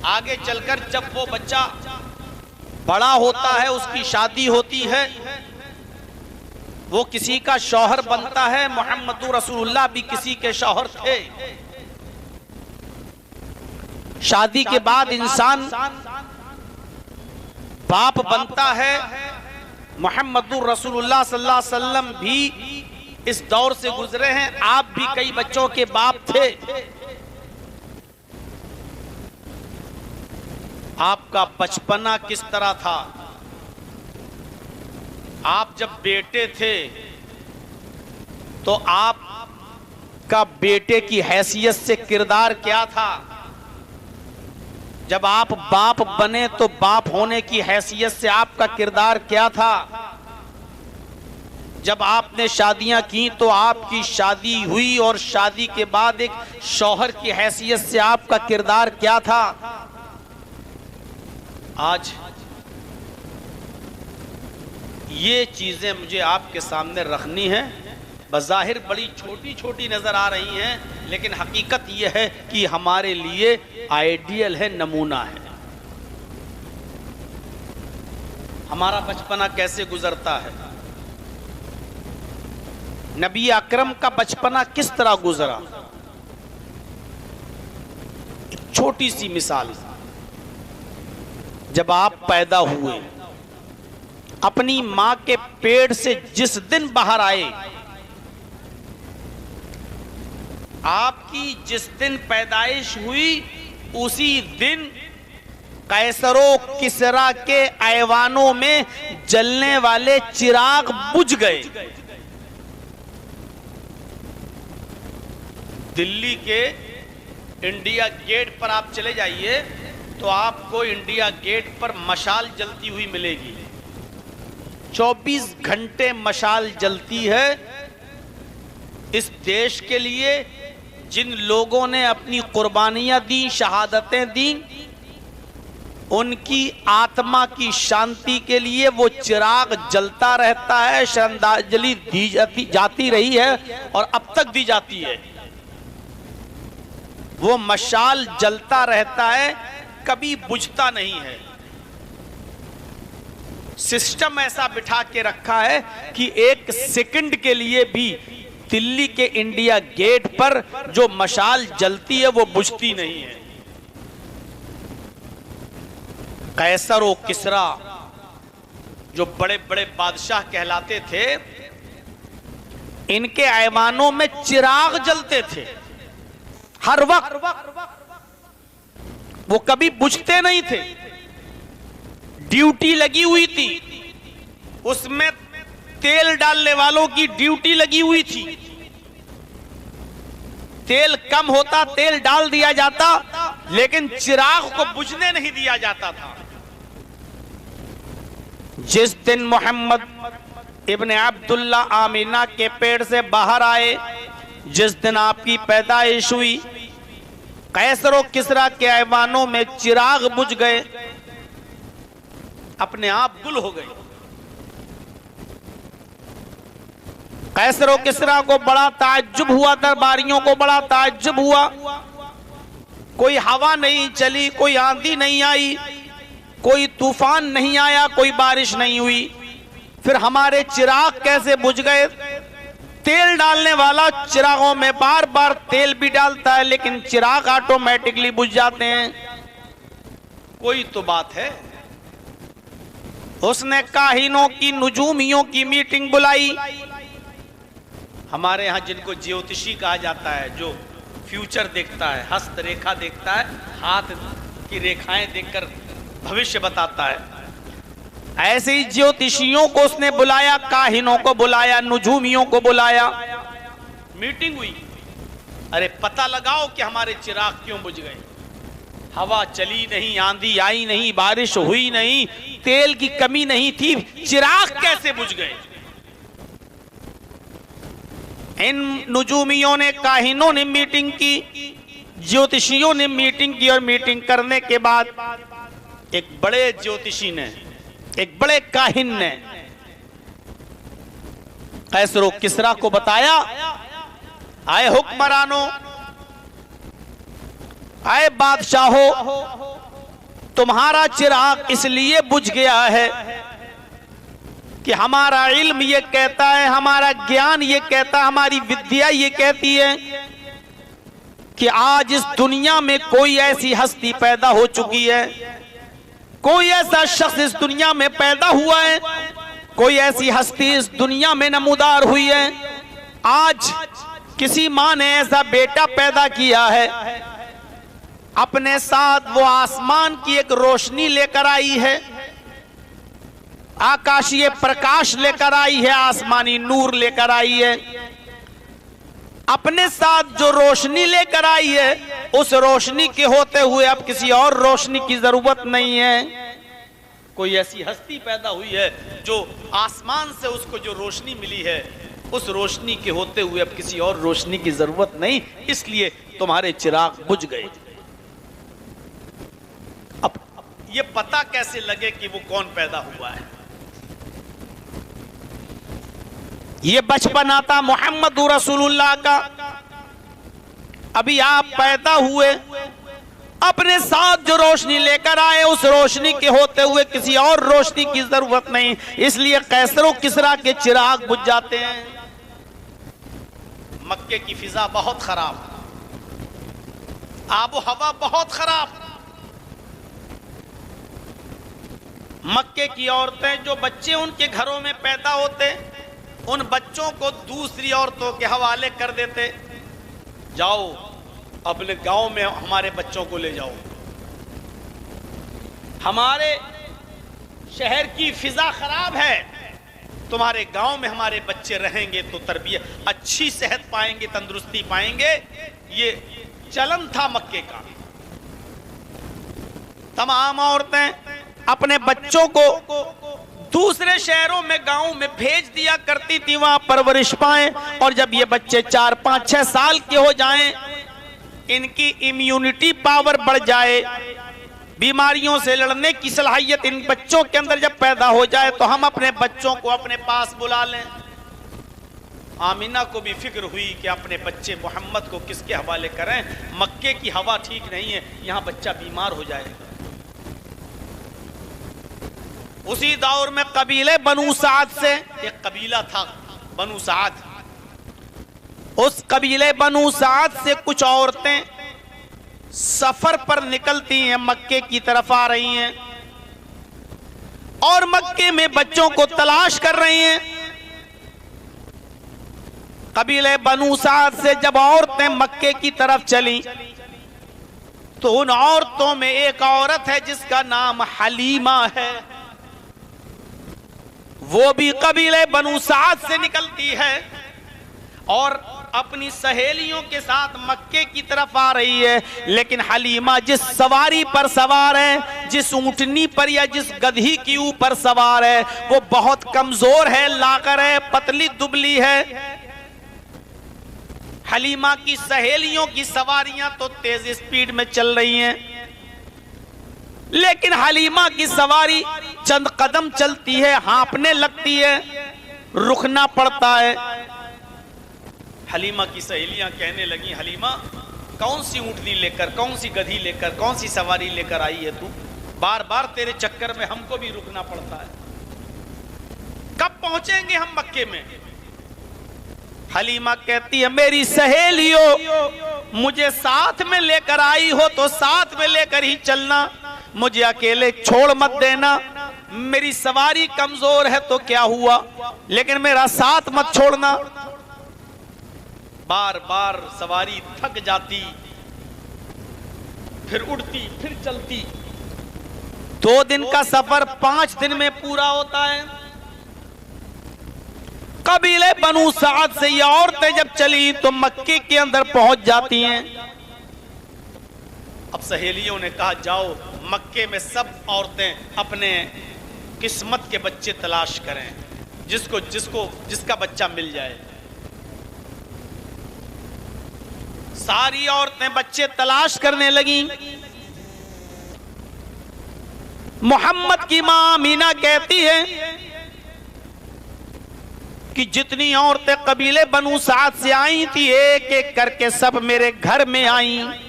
आगे चलकर जब वो बच्चा बड़ा होता है, उसकी शादी होती है, वो किसी का शौहर बनता है। मोहम्मदुर रसूलुल्लाह भी किसी के शौहर थे। शादी के बाद इंसान बाप बनता है। मोहम्मदुर रसूलुल्लाह सल्लल्लाहु अलैहि वसल्लम भी इस दौर से गुजरे हैं। आप भी कई बच्चों के बाप थे। आपका बचपना किस तरह था? आप जब बेटे थे तो आपका बेटे की हैसियत से किरदार क्या था? जब आप बाप बने तो बाप होने की हैसियत से आपका किरदार क्या था? जब आपने शादियां की तो आपकी शादी हुई और शादी के बाद एक शौहर की हैसियत से आपका किरदार क्या था? आज ये चीजें मुझे आपके सामने रखनी है। बज़ाहिर बड़ी छोटी छोटी नजर आ रही हैं, लेकिन हकीकत यह है कि हमारे लिए आइडियल है, नमूना है। हमारा बचपना कैसे गुजरता है? नबी अकरम का बचपना किस तरह गुजरा? एक छोटी सी मिसाल। जब आप पैदा हुए, अपनी मां के पेट से जिस दिन बाहर आए, आपकी जिस दिन पैदाइश हुई उसी दिन कैसरो किसरा के ऐवानों में जलने वाले चिराग बुझ गए। दिल्ली के इंडिया गेट पर आप चले जाइए तो आपको इंडिया गेट पर मशाल जलती हुई मिलेगी। 24 घंटे मशाल जलती है। इस देश के लिए जिन लोगों ने अपनी कुर्बानियां दी, शहादतें दी, उनकी आत्मा की शांति के लिए वो चिराग जलता रहता है। श्रद्धांजलि दी जाती रही है और अब तक दी जाती है। वो मशाल जलता रहता है, कभी बुझता नहीं है। सिस्टम ऐसा बिठा के रखा है कि एक सेकंड के लिए भी दिल्ली के इंडिया गेट पर जो मशाल जलती है वो बुझती नहीं है। कैसर और किसरा जो बड़े बड़े बादशाह कहलाते थे, इनके ऐवानों में चिराग जलते थे हर वक्त। वो कभी बुझते नहीं थे। ड्यूटी लगी हुई थी, उसमें तेल डालने वालों की ड्यूटी लगी हुई थी। तेल कम होता, तेल डाल दिया जाता, लेकिन चिराग को बुझने नहीं दिया जाता था। जिस दिन मोहम्मद इब्ने अब्दुल्ला आमीना के पेट से बाहर आए, जिस दिन आपकी पैदाइश हुई, कैसर और किसरा के ऐवानों में चिराग बुझ गए, अपने आप गुल हो गए। कैसर और किसरा को बड़ा ताज्जुब हुआ, दरबारियों को बड़ा ताज्जुब हुआ। कोई हवा नहीं चली, कोई आंधी नहीं आई, कोई तूफान नहीं आया, कोई बारिश नहीं हुई, फिर हमारे चिराग कैसे बुझ गए? तेल डालने वाला चिरागों में बार बार तेल भी डालता है, लेकिन चिराग ऑटोमेटिकली बुझ जाते हैं। कोई तो बात है। उसने काहिनों की, नुजूमियों की मीटिंग बुलाई। हमारे यहां जिनको ज्योतिषी कहा जाता है, जो फ्यूचर देखता है, हस्त रेखा देखता है, हाथ की रेखाएं देखकर भविष्य बताता है, ऐसे ही ज्योतिषियों को उसने बुलाया, काहिनों को बुलाया, नुजूमियों को बुलाया। मीटिंग हुई। अरे पता लगाओ कि हमारे चिराग क्यों बुझ गए। हवा चली नहीं, आंधी आई नहीं, बारिश हुई नहीं, तेल की कमी नहीं थी, चिराग कैसे बुझ गए? इन नुजूमियों ने, काहिनों ने मीटिंग की, ज्योतिषियों ने मीटिंग की, और मीटिंग करने के बाद एक बड़े ज्योतिषी ने, एक बड़े काहिन ने कैसर और किसरा को बताया, आए हुक्मरानों, आए बादशाहों, तुम्हारा चिराग इसलिए बुझ गया है कि हमारा इल्म ये कहता है, हमारा ज्ञान ये कहता है, हमारी विद्या ये कहती है कि आज इस दुनिया में कोई ऐसी हस्ती पैदा हो चुकी है, कोई ऐसा शख्स इस दुनिया में पैदा हुआ है, कोई ऐसी हस्ती इस दुनिया में नमूदार हुई है। आज किसी माँ ने ऐसा बेटा पैदा किया है, अपने साथ वो आसमान की एक रोशनी लेकर आई है, आकाशीय प्रकाश लेकर आई है, आसमानी नूर लेकर आई है। अपने साथ जो रोशनी लेकर आई है, उस रोशनी के होते हुए अब किसी और रोशनी की जरूरत नहीं है। कोई ऐसी हस्ती पैदा हुई है जो आसमान से उसको जो रोशनी मिली है, उस रोशनी के होते हुए अब किसी और रोशनी की जरूरत नहीं, इसलिए तुम्हारे चिराग बुझ गए। अब ये पता कैसे लगे कि वो कौन पैदा हुआ है? ये बचपन आता मोहम्मद रसूलुल्लाह का। अभी आप पैदा हुए, अपने साथ जो रोशनी लेकर आए, उस रोशनी के होते हुए किसी और रोशनी की जरूरत नहीं, इसलिए कैसरो किसरा के चिराग बुझ जाते हैं। मक्के की फिजा बहुत खराब, आबो हवा बहुत खराब। मक्के की औरतें, जो बच्चे उनके घरों में पैदा होते, उन बच्चों को दूसरी औरतों के हवाले कर देते, जाओ अपने गांव में हमारे बच्चों को ले जाओ, हमारे शहर की फिजा खराब है, तुम्हारे गांव में हमारे बच्चे रहेंगे तो तरबियत, अच्छी सेहत पाएंगे, तंदुरुस्ती पाएंगे। ये चलन था मक्के का। तमाम औरतें अपने बच्चों को दूसरे शहरों में, गांव में भेज दिया करती थी, वहां परवरिश पाएं, और जब ये बच्चे 4, 5, 6 साल के हो जाएं, इनकी इम्यूनिटी पावर बढ़ जाए, बीमारियों से लड़ने की सलाहियत इन बच्चों के अंदर जब पैदा हो जाए, तो हम अपने बच्चों को अपने पास बुला लें। आमिना को भी फिक्र हुई कि अपने बच्चे मोहम्मद को किसके हवाले करें, मक्के की हवा ठीक नहीं है, यहां बच्चा बीमार हो जाएगा। उसी दौर में कबीले बनु साद से, एक कबीला था बनु साद, उस कबीले बनु साद से कुछ औरतें सफर पर निकलती हैं, मक्के की तरफ आ रही हैं और मक्के में बच्चों को तलाश कर रही हैं। कबीले बनु साद से जब औरतें मक्के की तरफ चली, तो उन औरतों में एक औरत है जिसका नाम हलीमा है, वो भी कबीले बनु साद से निकलती है और अपनी सहेलियों के साथ मक्के की तरफ आ रही है। लेकिन हलीमा जिस सवारी पर सवार है, जिस ऊंटनी पर या जिस गधी की ऊपर सवार है, वो बहुत कमजोर है, लाकर है, पतली दुबली है। हलीमा की सहेलियों की सवारियां तो तेज स्पीड में चल रही हैं, लेकिन हलीमा की सवारी चंद कदम चलती है, हाँपने लगती है, रुकना पड़ता है। हलीमा की सहेलियां कहने लगी, हलीमा कौन सी ऊंटनी लेकर, कौन सी गधी लेकर, कौन सी सवारी लेकर आई है तू? बार बार तेरे चक्कर में हमको भी रुकना पड़ता है, कब पहुंचेंगे हम मक्के में? हलीमा कहती है, मेरी सहेलियों, मुझे साथ में लेकर आई हो तो साथ में लेकर ही चलना, मुझे अकेले छोड़ मत देना। मेरी सवारी कमजोर है तो क्या हुआ, लेकिन मेरा साथ मत छोड़ना। बार बार सवारी थक जाती, फिर उड़ती, फिर चलती। 2 दिन का सफर 5 दिन में पूरा होता है। कबीले बनु साद से ये औरतें जब चली तो मक्के के अंदर पहुंच जाती हैं। अब सहेलियों ने कहा, जाओ मक्के में सब औरतें अपने किस्मत के बच्चे तलाश करें, जिसका बच्चा मिल जाए। सारी औरतें बच्चे तलाश करने लगी। मोहम्मद की मां आमीना कहती है कि जितनी औरतें कबीले बनु साद से आई थी, एक एक करके सब मेरे घर में आई।